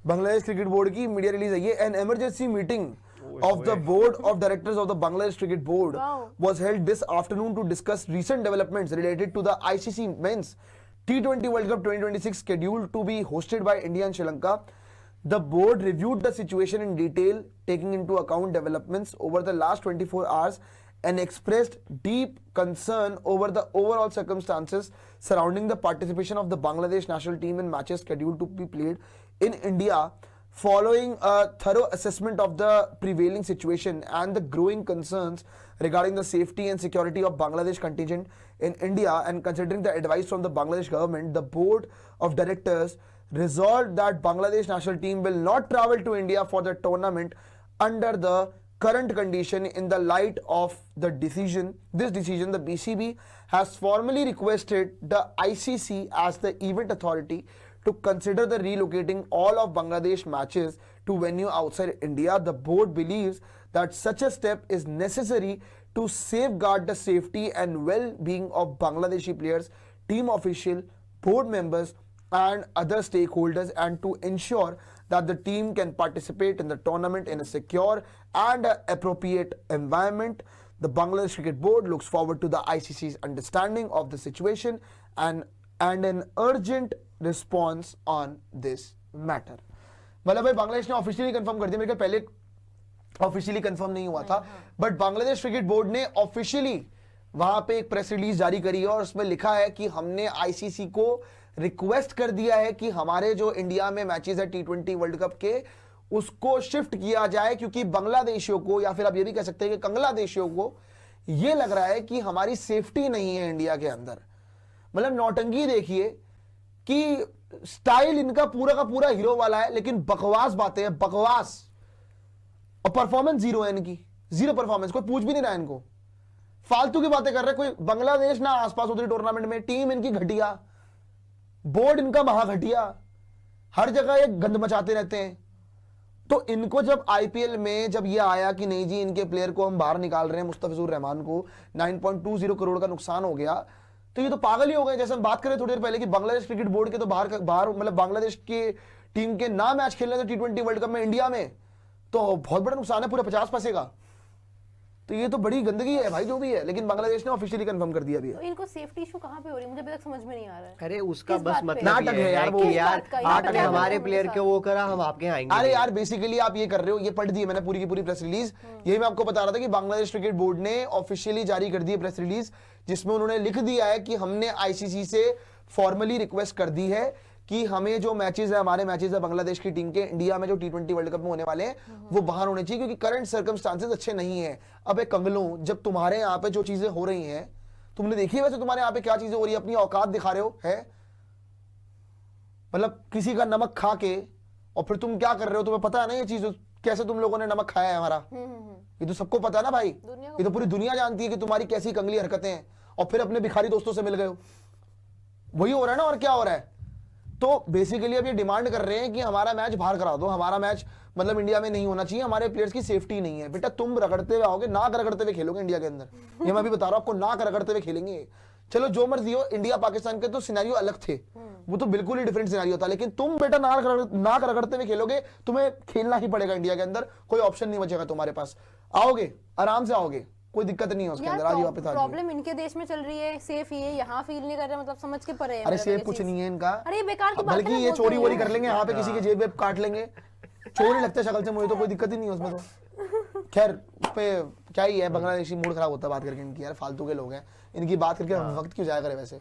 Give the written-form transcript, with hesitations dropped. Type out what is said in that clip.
Bangladesh cricket board की media release आई है। An emergency meeting of the board of directors of the Bangladesh Cricket Board was held this afternoon to discuss recent developments related to the ICC Men's T20 World Cup 2026 scheduled to be hosted by India and Sri Lanka. The board reviewed the situation in detail, taking into account developments over the last 24 hours and expressed deep concern over the overall circumstances surrounding the participation of the Bangladesh national team in matches scheduled to be played in India. Following a thorough assessment of the prevailing situation and the growing concerns regarding the safety and security of Bangladesh contingent in India, and considering the advice from the Bangladesh government, the board of directors resolved that Bangladesh national team will not travel to India for the tournament under the current condition. In the light of the decision, the BCB has formally requested the ICC as the event authority to consider the relocating all of Bangladesh matches to venue outside India. The board believes that such a step is necessary to safeguard the safety and well-being of Bangladeshi players, team officials, board members and other stakeholders, and to ensure that the team can participate in the tournament in a secure and appropriate environment. The Bangladesh Cricket Board looks forward to the ICC's understanding of the situation and an urgent response on this matter. मतलब भाई बांग्लादेश ने officially confirm कर दिया, मेरे ख्याल पहले officially confirm नहीं हुआ था, बट बांग्लादेश क्रिकेट बोर्ड ने ऑफिशियली वहां पे एक प्रेस रिलीज जारी करी है और उसमें लिखा है कि हमने आईसीसी को रिक्वेस्ट कर दिया है कि हमारे जो इंडिया में मैचेस है T20 वर्ल्ड कप के, उसको शिफ्ट किया जाए, क्योंकि बांग्लादेशियों को, या फिर आप ये भी कह सकते हैं कि कंगलादेशियों को ये लग रहा है कि हमारी सेफ्टी नहीं है इंडिया के अंदर। मतलब नौटंकी देखिए कि स्टाइल इनका पूरा का पूरा हीरो वाला है, लेकिन बकवास बातें हैं, बकवास, और परफॉर्मेंस जीरो है इनकी, जीरो परफॉर्मेंस, कोई पूछ भी नहीं रहा इनको, फालतू की बातें कर रहे। कोई बांग्लादेश ना आसपास उतरी टूर्नामेंट में, टीम इनकी घटिया, बोर्ड इनका महा घटिया, हर जगह ये गंद मचाते रहते हैं। तो इनको जब आईपीएल में जब ये आया कि नहीं जी इनके प्लेयर को हम बाहर निकाल रहे हैं, मुस्तफिजुर रहमान को 9.20 करोड़ का नुकसान हो गया, तो ये तो पागल ही हो गए। जैसे हम बात करें थोड़ी देर पहले कि बांग्लादेश क्रिकेट बोर्ड के तो बाहर मतलब बांग्लादेश की टीम के ना मैच खेलने थे T20 वर्ल्ड कप में इंडिया में, तो बहुत बड़ा नुकसान है, पूरे 50 पैसे का। तो ये तो बड़ी गंदगी है भाई जो भी है, लेकिन बांग्लादेश ने ऑफिशियली कंफर्म कर दिया अभी। तो इनको सेफ्टी इशू कहां पे हो रही है, मुझे अभी तक समझ में नहीं आ रहा है। अरे उसका बस मतलब नाटक है यार, वो यार आपने हमारे प्लेयर के वो करा, हम आपके आएंगे। अरे यार बेसिकली आप ये कर रहे हो, ये पढ़ दी मैंने पूरी की पूरी प्रेस रिलीज, यही मैं आपको बता रहा था कि बांग्लादेश क्रिकेट बोर्ड ने ऑफिशियली जारी कर दी है प्रेस रिलीज, जिसमें उन्होंने लिख दिया है कि हमने आईसीसी से फॉर्मली रिक्वेस्ट कर दी है कि हमें जो मैचेस है, हमारे मैचेस है बांग्लादेश की टीम के इंडिया में जो T20 वर्ल्ड कप में होने वाले हैं, वो बाहर होने चाहिए, क्योंकि करंट सर्कमस्टांसेस अच्छे नहीं है। अब एक कंगलों, जब तुम्हारे यहाँ पे जो चीजें हो रही हैं, तुमने देखी है वैसे तुम्हारे यहाँ पे क्या चीजें हो रही है, अपनी औकात दिखा रहे हो है, मतलब किसी का नमक खा के, और फिर तुम क्या कर रहे हो, तुम्हें पता है ना ये चीज कैसे तुम लोगों ने नमक खाया है हमारा, ये तो सबको पता है ना भाई, ये तो पूरी दुनिया जानती है कि तुम्हारी कैसी कंगली हरकतें हैं, और फिर अपने भिखारी दोस्तों से मिल गए हो, वही हो रहा है ना, और क्या हो रहा है। तो बेसिकली अब ये डिमांड कर रहे हैं कि हमारा मैच बाहर करा दो, हमारा मैच मतलब इंडिया में नहीं होना चाहिए, हमारे प्लेयर्स की सेफ्टी नहीं है। बेटा तुम रगड़ते हुए आओगे, नाक रगड़ते हुए खेलोगे इंडिया के अंदर, ये मैं भी बता रहा हूं आपको, नाक रगड़ते हुए खेलेंगे। चलो जो मर्जी हो, इंडिया पाकिस्तान के तो सिनेरियो अलग थे, वो तो बिल्कुल ही डिफरेंट सिनेरियो था, लेकिन तुम बेटा नाक रगड़ते हुए खेलोगे, तुम्हें खेलना ही पड़ेगा इंडिया के अंदर, कोई ऑप्शन नहीं बचेगा तुम्हारे पास। आओगे आराम से आओगे, कोई दिक्कत नहीं है उसके अंदर, आज ही वापस आ जाओ। प्रॉब्लम इनके देश में चल रही है, सेफ ये यहाँ फील नहीं कर रहे, मतलब समझ के परे है। अरे सेफ कुछ नहीं है इनका, अरे बेकार की बात है, बल्कि ये चोरी वोरी कर लेंगे, यहाँ पे किसी के जेब वेब काट लेंगे, चोर ही लगते शक्ल से, मुझे तो कोई दिक्कत ही नहीं है उसमें। तो खैर उस पे क्या ही है, बांग्लादेशी मूड खराब होता है बात करके इनकी, यार फालतू के लोग हैं, इनकी बात करके वक्त क्यों जाया करे वैसे।